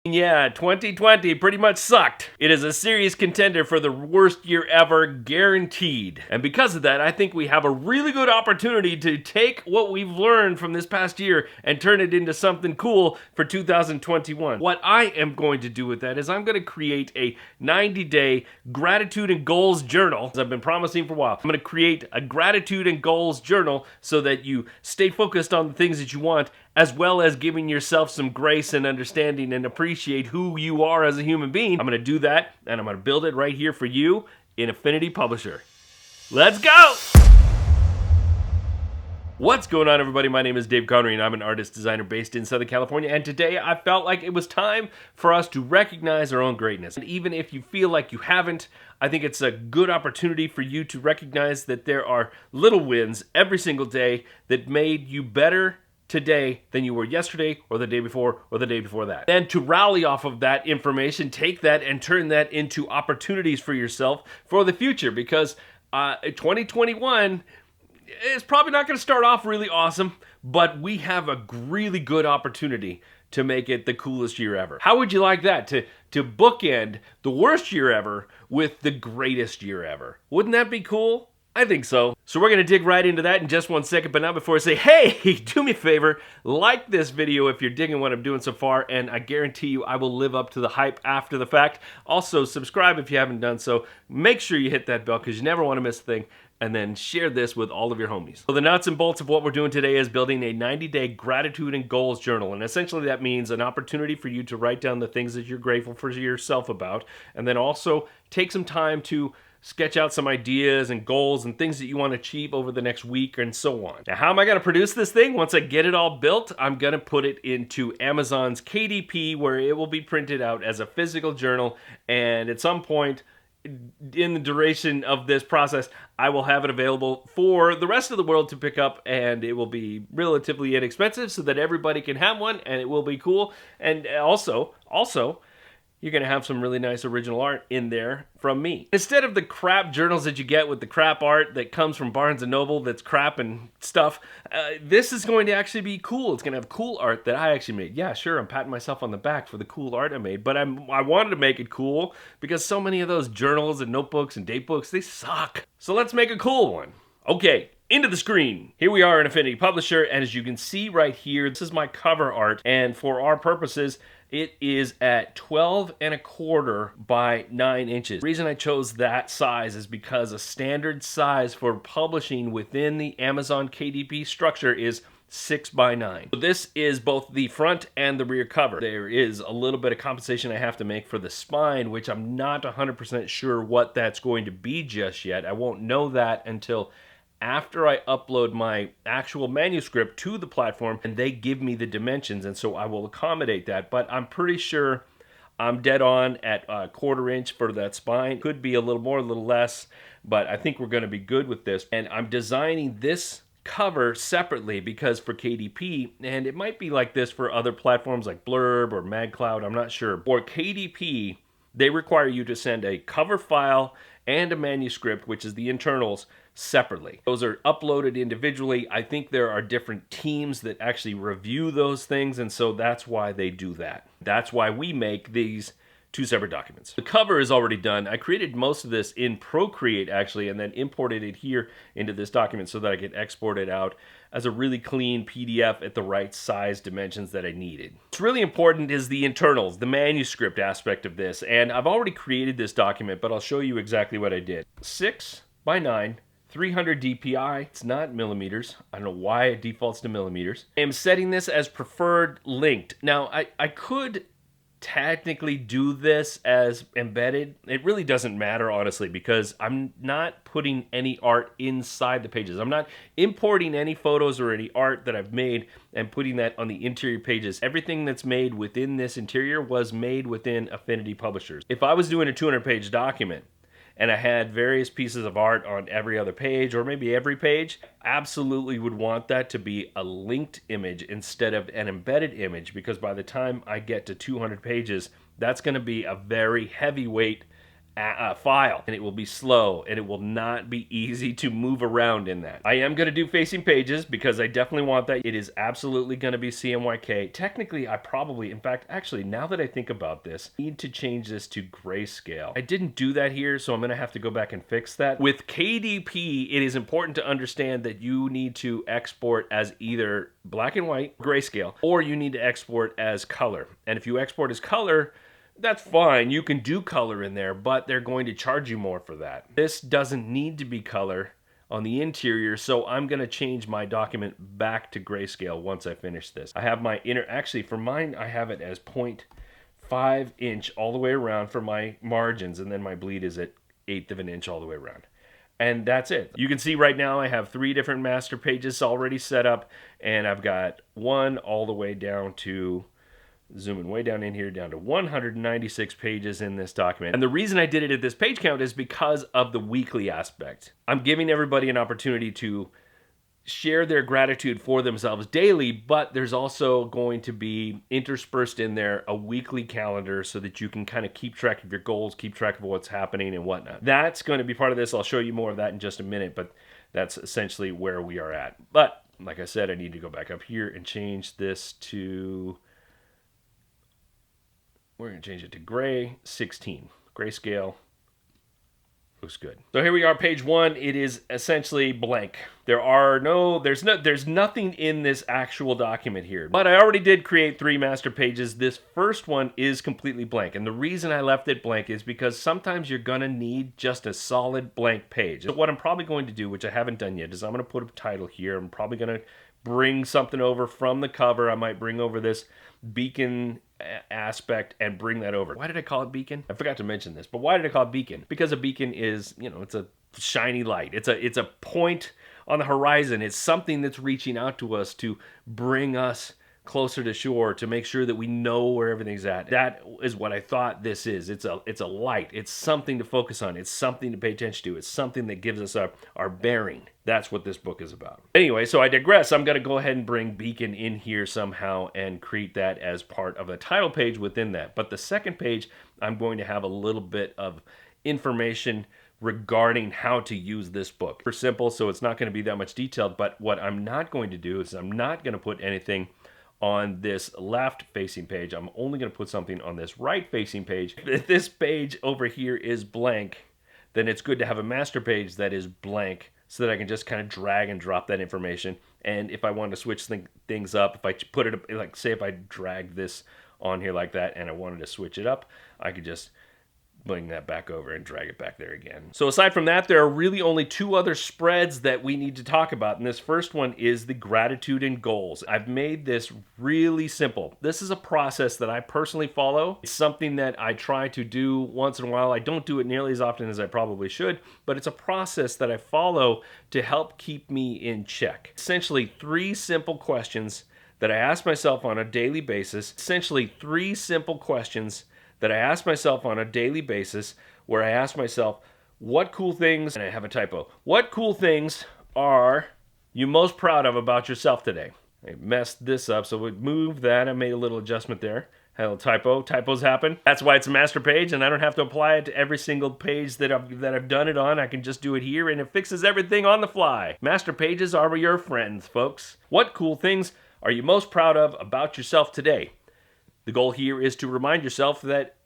Yeah, 2020 pretty much sucked. It is a serious contender for the worst year ever, guaranteed. And because of that, I think we have a really good opportunity to take what we've learned from this past year and turn it into something cool for 2021. What I am going to do with that is I'm going to create a 90-day gratitude and goals journal, as I've been promising for a while. I'm going to create a gratitude and goals journal so that you stay focused on the things that you want, as well as giving yourself some grace and understanding and appreciate who you are as a human being. I'm going to do that, and I'm going to build it right here for you in Affinity Publisher. Let's go! What's going on, everybody? My name is Dave Connery, and I'm an artist designer based in Southern California, and today I felt like it was time for us to recognize our own greatness. And even if you feel like you haven't, I think it's a good opportunity for you to recognize that there are little wins every single day that made you better today than you were yesterday or the day before or the day before that. And to rally off of that information, take that and turn that into opportunities for yourself for the future, because 2021 is probably not going to start off really awesome, but we have a really good opportunity to make it the coolest year ever. How would you like that? To bookend the worst year ever with the greatest year ever. Wouldn't that be cool? I think so. So we're going to dig right into that in just 1 second, but not before I say, hey, do me a favor, like this video if you're digging what I'm doing so far, and I guarantee you I will live up to the hype after the fact. Also, subscribe if you haven't done so. Make sure you hit that bell because you never want to miss a thing, and then share this with all of your homies. So the nuts and bolts of what we're doing today is building a 90-day gratitude and goals journal, and essentially that means an opportunity for you to write down the things that you're grateful for yourself about, and then also take some time to sketch out some ideas and goals and things that you want to achieve over the next week and so on. Now, how am I going to produce this thing? Once I get it all built, I'm going to put it into Amazon's KDP, where it will be printed out as a physical journal, and at some point in the duration of this process, I will have it available for the rest of the world to pick up, and it will be relatively inexpensive so that everybody can have one, and it will be cool. And also, you're going to have some really nice original art in there from me. Instead of the crap journals that you get with the crap art that comes from Barnes & Noble that's crap and stuff, this is going to actually be cool. It's going to have cool art that I actually made. Yeah, sure, I'm patting myself on the back for the cool art I made, but I wanted to make it cool because so many of those journals and notebooks and date books, they suck. So let's make a cool one. Okay, into the screen. Here we are in Affinity Publisher, and as you can see right here, this is my cover art, and for our purposes, it is at 12¼ by 9 inches. The reason I chose that size is because a standard size for publishing within the Amazon KDP structure is 6 by 9. So this is both the front and the rear cover. There is a little bit of compensation I have to make for the spine, which I'm not 100% sure what that's going to be just yet. I won't know that until after I upload my actual manuscript to the platform and they give me the dimensions, and so I will accommodate that. But I'm pretty sure I'm dead on at 1/4 inch for that spine. Could be a little more, a little less, but I think we're going to be good with this. And I'm designing this cover separately because for KDP, and it might be like this for other platforms like Blurb or MagCloud, I'm not sure. For KDP, they require you to send a cover file and a manuscript, which is the internals, separately. Those are uploaded individually. I think there are different teams that actually review those things, and so that's why they do that. That's why we make these 2 separate documents. The cover is already done. I created most of this in Procreate, actually, and then imported it here into this document so that I could export it out as a really clean PDF at the right size dimensions that I needed. What's really important is the internals, the manuscript aspect of this, and I've already created this document, but I'll show you exactly what I did. 6 by 9, 300 DPI. It's not millimeters. I don't know why it defaults to millimeters. I am setting this as preferred linked. Now, I could technically do this as embedded. It really doesn't matter, honestly, because I'm not putting any art inside the pages. I'm not importing any photos or any art that I've made and putting that on the interior pages. Everything that's made within this interior was made within Affinity Publishers. If I was doing a 200-page document, and I had various pieces of art on every other page, or maybe every page, absolutely would want that to be a linked image instead of an embedded image, because by the time I get to 200 pages, that's going to be a very heavyweight file, and it will be slow, and it will not be easy to move around in that. I am going to do facing pages because I definitely want that. It is absolutely going to be CMYK. Technically, I probably, in fact, actually, now that I think about this, I need to change this to grayscale. I didn't do that here, so I'm going to have to go back and fix that. With KDP, it is important to understand that you need to export as either black and white, grayscale, or you need to export as color. And if you export as color, that's fine. You can do color in there, but they're going to charge you more for that. This doesn't need to be color on the interior, so I'm going to change my document back to grayscale once I finish this. I have my actually for mine, I have it as 0.5 inch all the way around for my margins, and then my bleed is at 1/8 of an inch all the way around. And that's it. You can see right now I have 3 different master pages already set up, and I've got one all the way down to, zooming way down in here, down to 196 pages in this document. And the reason I did it at this page count is because of the weekly aspect. I'm giving everybody an opportunity to share their gratitude for themselves daily, but there's also going to be interspersed in there a weekly calendar so that you can kind of keep track of your goals, keep track of what's happening and whatnot. That's going to be part of this. I'll show you more of that in just a minute, but that's essentially where we are at. But like I said, I need to go back up here and change this to, we're going to change it to gray 16. Grayscale looks good. So here we are, page 1. It is essentially blank. There's nothing in this actual document here. But I already did create 3 master pages. This first one is completely blank. And the reason I left it blank is because sometimes you're going to need just a solid blank page. So what I'm probably going to do, which I haven't done yet, is I'm going to put a title here. I'm probably going to bring something over from the cover. I might bring over this beacon aspect and bring that over. Why did I call it beacon? I forgot to mention this, but why did I call it beacon? Because a beacon is, it's a shiny light. It's a point on the horizon. It's something that's reaching out to us to bring us closer to shore, to make sure that we know where everything's at. That is what I thought this is. It's a light. It's something to focus on. It's something to pay attention to. It's something that gives us our bearing. That's what this book is about. Anyway, so I digress. I'm going to go ahead and bring beacon in here somehow and create that as part of a title page within that. But the second page, I'm going to have a little bit of information regarding how to use this book. Super simple, so it's not going to be that much detailed, but what I'm not going to do is I'm not going to put anything on this left facing page. I'm only going to put something on this right facing page. If this page over here is blank, then it's good to have a master page that is blank so that I can just kind of drag and drop that information. And if I want to switch things up, if I put it, like say if I drag this on here like that and I wanted to switch it up, I could just bring that back over and drag it back there again. So aside from that, there are really only 2 other spreads that we need to talk about. And this first one is the gratitude and goals. I've made this really simple. This is a process that I personally follow. It's something that I try to do once in a while. I don't do it nearly as often as I probably should, but it's a process that I follow to help keep me in check. Essentially 3 simple questions that I ask myself on a daily basis. Essentially 3 simple questions that I ask myself on a daily basis, where I ask myself, what cool things, and I have a typo, what cool things are you most proud of about yourself today? I messed this up, so we moved that. I made a little adjustment there. Had a little typo. Typos happen. That's why it's a master page, and I don't have to apply it to every single page that I've done it on. I can just do it here, and it fixes everything on the fly. Master pages are your friends, folks. What cool things are you most proud of about yourself today? The goal here is to remind yourself that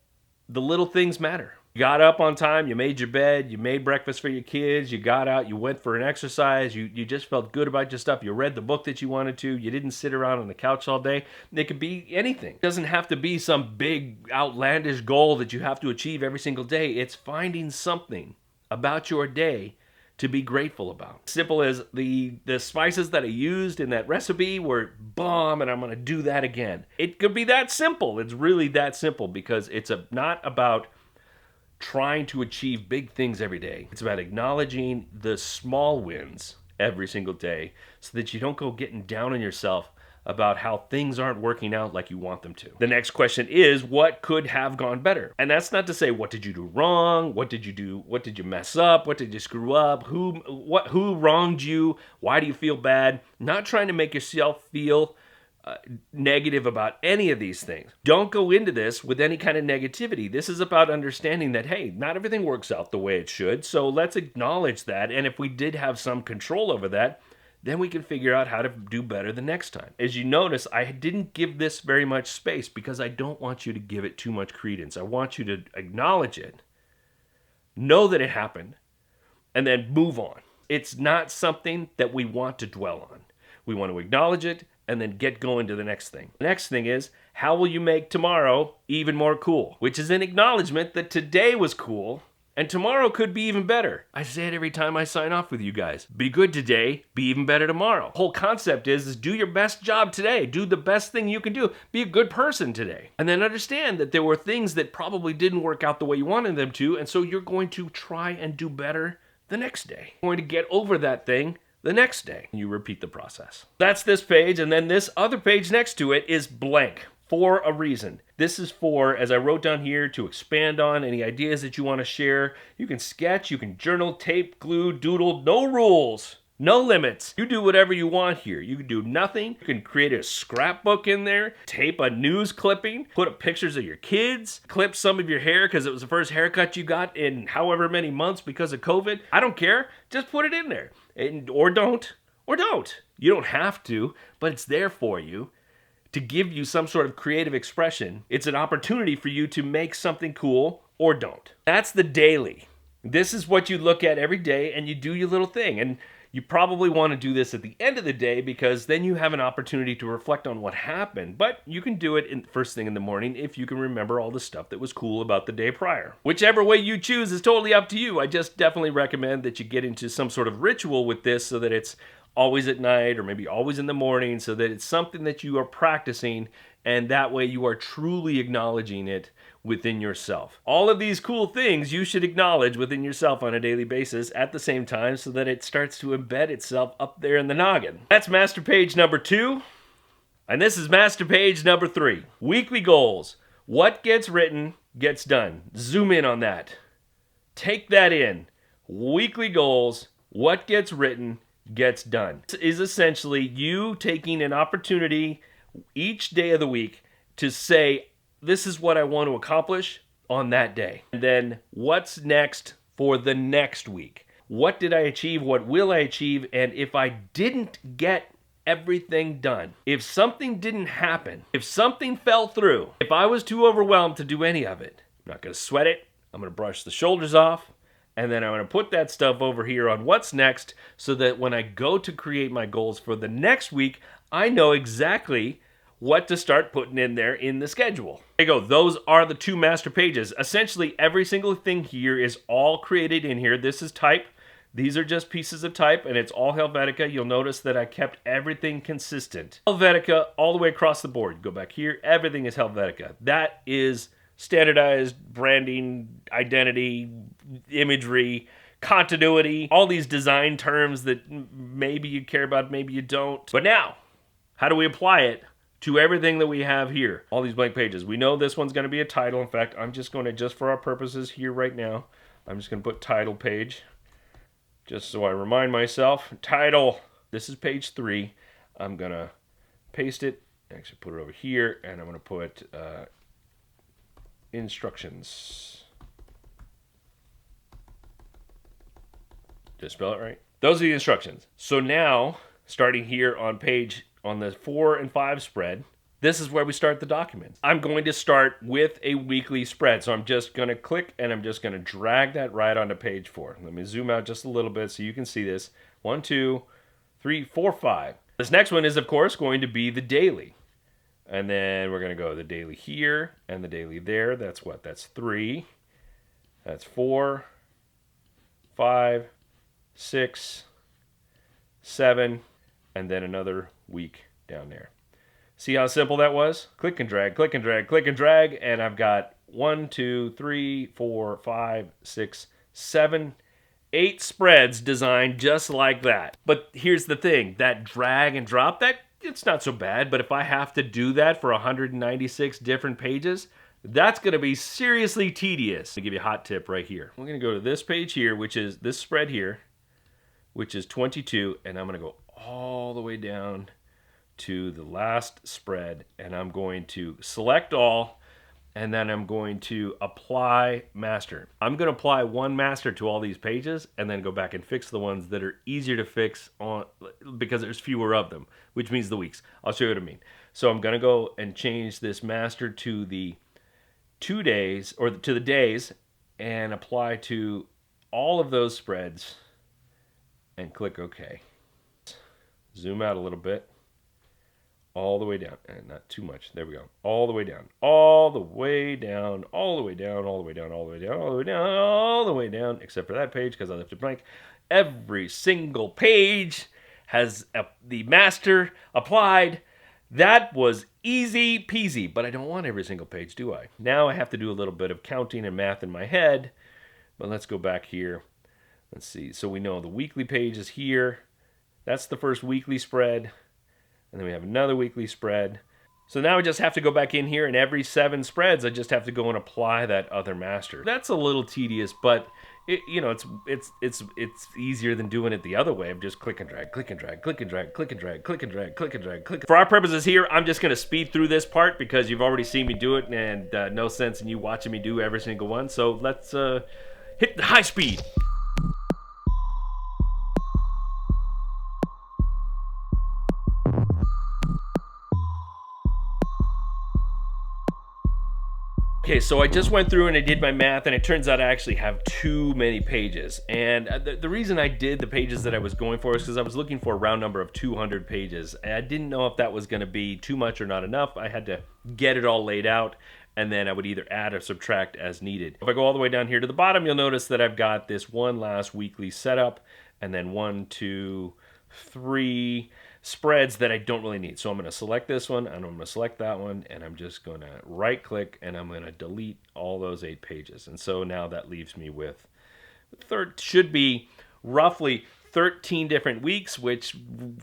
the little things matter. You got up on time, you made your bed, you made breakfast for your kids, you got out, you went for an exercise, you just felt good about your stuff, you read the book that you wanted to, you didn't sit around on the couch all day. It could be anything. It doesn't have to be some big outlandish goal that you have to achieve every single day. It's finding something about your day to be grateful about. Simple as the spices that I used in that recipe were bomb, and I'm going to do that again. It could be that simple. It's really that simple, because it's not about trying to achieve big things every day. It's about acknowledging the small wins every single day so that you don't go getting down on yourself about how things aren't working out like you want them to. The next question is, what could have gone better? And that's not to say, what did you do wrong? What did you do? What did you mess up? What did you screw up? Who wronged you? Why do you feel bad? Not trying to make yourself feel negative about any of these things. Don't go into this with any kind of negativity. This is about understanding that, hey, not everything works out the way it should, so let's acknowledge that. And if we did have some control over that, then we can figure out how to do better the next time. As you notice, I didn't give this very much space because I don't want you to give it too much credence. I want you to acknowledge it, know that it happened, and then move on. It's not something that we want to dwell on. We want to acknowledge it and then get going to the next thing. The next thing is, how will you make tomorrow even more cool? Which is an acknowledgement that today was cool and tomorrow could be even better. I say it every time I sign off with you guys. Be good today, be even better tomorrow. The whole concept is do your best job today. Do the best thing you can do. Be a good person today. And then understand that there were things that probably didn't work out the way you wanted them to, and so you're going to try and do better the next day. You're going to get over that thing the next day. You repeat the process. That's this page, and then this other page next to it is blank for a reason. This is for, as I wrote down here, to expand on any ideas that you want to share. You can sketch, you can journal, tape, glue, doodle, no rules. No limits. You do whatever you want here. You can do nothing. You can create a scrapbook in there, tape a news clipping, put up pictures of your kids, clip some of your hair because it was the first haircut you got in however many months because of COVID. I don't care. Just put it in there. Or don't. You don't have to, but it's there for you to give you some sort of creative expression. It's an opportunity for you to make something cool or don't. That's the daily. This is what you look at every day and you do your little thing. And you probably want to do this at the end of the day because then you have an opportunity to reflect on what happened. But you can do it first thing in the morning if you can remember all the stuff that was cool about the day prior. Whichever way you choose is totally up to you. I just definitely recommend that you get into some sort of ritual with this so that it's always at night or maybe always in the morning, so that it's something that you are practicing, and that way you are truly acknowledging it within yourself. All of these cool things you should acknowledge within yourself on a daily basis at the same time so that it starts to embed itself up there in the noggin. That's master page number 2. And this is master page number 3. Weekly goals. What gets written gets done. Zoom in on that. Take that in. Weekly goals. What gets written gets done. This is essentially you taking an opportunity each day of the week to say, this is what I want to accomplish on that day. And then what's next for the next week? What did I achieve? What will I achieve? And if I didn't get everything done, if something didn't happen, if something fell through, if I was too overwhelmed to do any of it, I'm not going to sweat it. I'm going to brush the shoulders off. And then I'm going to put that stuff over here on what's next so that when I go to create my goals for the next week, I know exactly what to start putting in there in the schedule. There you go. Those are the 2 master pages. Essentially, every single thing here is all created in here. This is type. These are just pieces of type, and it's all Helvetica. You'll notice that I kept everything consistent. Helvetica all the way across the board. Go back here. Everything is Helvetica. That is standardized branding, identity, imagery, continuity, all these design terms that maybe you care about, maybe you don't. But now, how do we apply it to everything that we have here? All these blank pages. We know this one's going to be a title. In fact, I'm just going to, just for our purposes here right now, I'm just going to put title page, just so I remind myself. Title. This is page 3. I'm going to paste it, actually put it over here, and I'm going to put instructions. Did I spell it right? Those are the instructions. So now, starting here on the 4 and 5 spread, this is where we start the document. I'm going to start with a weekly spread. So I'm just going to click and I'm just going to drag that right onto page 4. Let me zoom out just a little bit so you can see this. 1, 2, 3, 4, 5. This next one is, of course, going to be the daily. And then we're going to go the daily here and the daily there. That's what? That's 3. That's 4, 5, 6, 7, and then another week down there. See how simple that was? Click and drag, click and drag, click and drag, and I've got 1, 2, 3, 4, 5, 6, 7, 8 spreads designed just like that. But here's the thing, that drag and drop, it's not so bad, but if I have to do that for 196 different pages, that's going to be seriously tedious. I'll give you a hot tip right here. We're going to go to this page here, which is this spread here, which is 22, and I'm going to go all the way down to the last spread, and I'm going to select all, and then I'm going to apply master. I'm going to apply one master to all these pages and then go back and fix the ones that are easier to fix on because there's fewer of them, which means the weeks. I'll show you what I mean. So I'm going to go and change this master to the 2 days, or to the days, and apply to all of those spreads and click OK. Zoom out a little bit. All the way down, and not too much. There we go. All the way down, all the way down, all the way down, all the way down, all the way down, all the way down, all the way down, except for that page because I left it blank. Every single page has the master applied. That was easy peasy, but I don't want every single page, do I? Now I have to do a little bit of counting and math in my head, but let's go back here. Let's see. So we know the weekly page is here. That's the first weekly spread. And then we have another weekly spread. So now I just have to go back in here, and every 7 spreads, I just have to go and apply that other master. That's a little tedious, but it's easier than doing it the other way. I'm just click and drag, click and drag, click and drag, click and drag, click and drag, click and drag, click. For our purposes here, I'm just gonna speed through this part because you've already seen me do it, and no sense in you watching me do every single one. So let's hit the high speed. Okay, so I just went through and I did my math, and it turns out I actually have too many pages. And the reason I did the pages that I was going for is because I was looking for a round number of 200 pages. And I didn't know if that was going to be too much or not enough. I had to get it all laid out, and then I would either add or subtract as needed. If I go all the way down here to the bottom, you'll notice that I've got this one last weekly setup, and then 1, 2, 3 spreads that I don't really need. So I'm going to select this one, and I'm going to select that one, and I'm just going to right click, and I'm going to delete all those 8 pages. And so now that leaves me with should be roughly 13 different weeks, which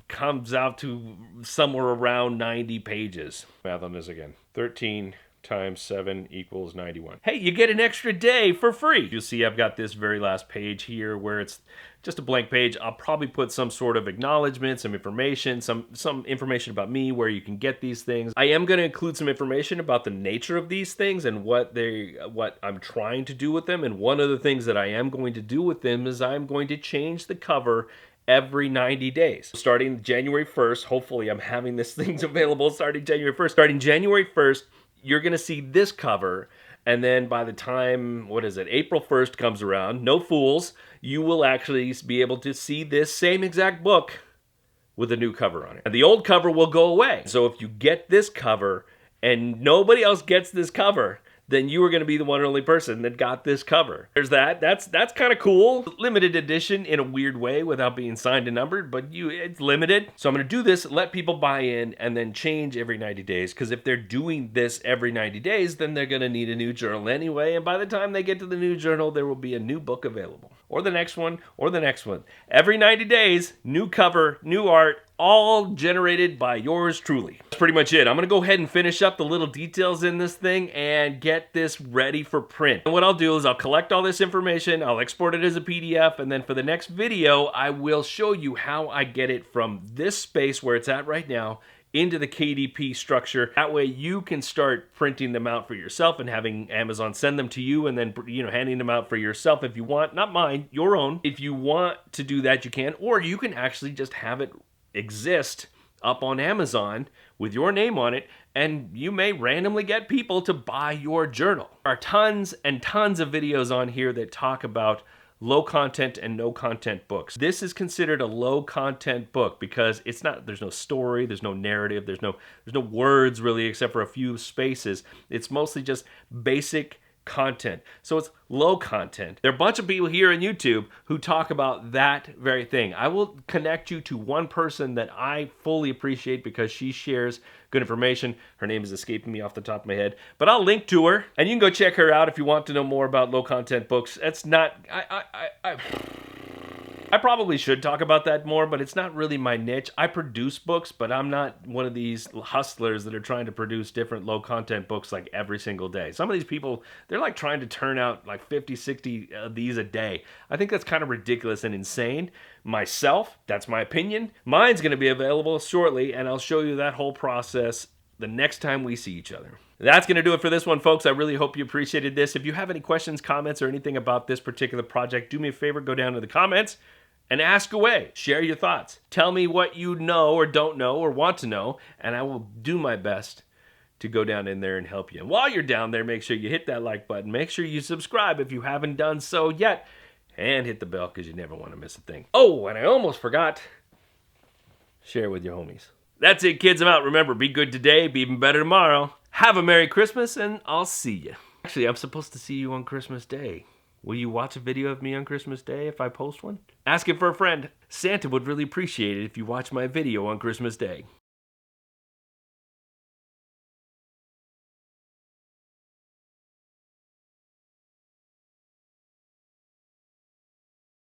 comes out to somewhere around 90 pages. Math on this again. 13 times 7 equals 91. Hey, you get an extra day for free. You'll see I've got this very last page here where it's just a blank page. I'll probably put some sort of acknowledgement, some information, some information about me, where you can get these things. I am going to include some information about the nature of these things and what I'm trying to do with them. And one of the things that I am going to do with them is I'm going to change the cover every 90 days. Starting January 1st, hopefully I'm having this things available starting January 1st. Starting January 1st, you're going to see this cover, and then by the time, April 1st comes around, no fools, you will actually be able to see this same exact book with a new cover on it. And the old cover will go away. So if you get this cover and nobody else gets this cover, then you are going to be the one and only person that got this cover. There's that. That's kind of cool. Limited edition in a weird way without being signed and numbered, but it's limited. So I'm going to do this, let people buy in, and then change every 90 days. Because if they're doing this every 90 days, then they're going to need a new journal anyway. And by the time they get to the new journal, there will be a new book available. Or the next one, or the next one. Every 90 days, new cover, new art, all generated by yours truly. That's pretty much it. I'm going to go ahead and finish up the little details in this thing and get this ready for print. And what I'll do is I'll collect all this information, I'll export it as a PDF, and then for the next video, I will show you how I get it from this space where it's at right now into the KDP structure. That way you can start printing them out for yourself and having Amazon send them to you, and then handing them out for yourself if you want. Not mine, your own. If you want to do that, you can, or you can actually just have it exist up on Amazon with your name on it, and you may randomly get people to buy your journal. There are tons and tons of videos on here that talk about low content and no content books. This is considered a low content book because there's no story, there's no narrative, there's no words really except for a few spaces. It's mostly just basic content. So it's low content. There are a bunch of people here on YouTube who talk about that very thing. I will connect you to one person that I fully appreciate because she shares good information. Her name is escaping me off the top of my head, but I'll link to her, and you can go check her out if you want to know more about low content books. That's not I probably should talk about that more, but it's not really my niche. I produce books, but I'm not one of these hustlers that are trying to produce different low content books like every single day. Some of these people, they're like trying to turn out like 50, 60 of these a day. I think that's kind of ridiculous and insane. Myself, that's my opinion. Mine's going to be available shortly, and I'll show you that whole process the next time we see each other. That's going to do it for this one, folks. I really hope you appreciated this. If you have any questions, comments, or anything about this particular project, do me a favor, go down to the comments and ask away. Share your thoughts. Tell me what you know or don't know or want to know, and I will do my best to go down in there and help you. And while you're down there, make sure you hit that like button. Make sure you subscribe if you haven't done so yet, and hit the bell because you never want to miss a thing. Oh, and I almost forgot, share with your homies. That's it, kids. I'm out. Remember, be good today, be even better tomorrow. Have a Merry Christmas, and I'll see you. Actually, I'm supposed to see you on Christmas Day. Will you watch a video of me on Christmas Day if I post one? Ask it for a friend. Santa would really appreciate it if you watch my video on Christmas Day.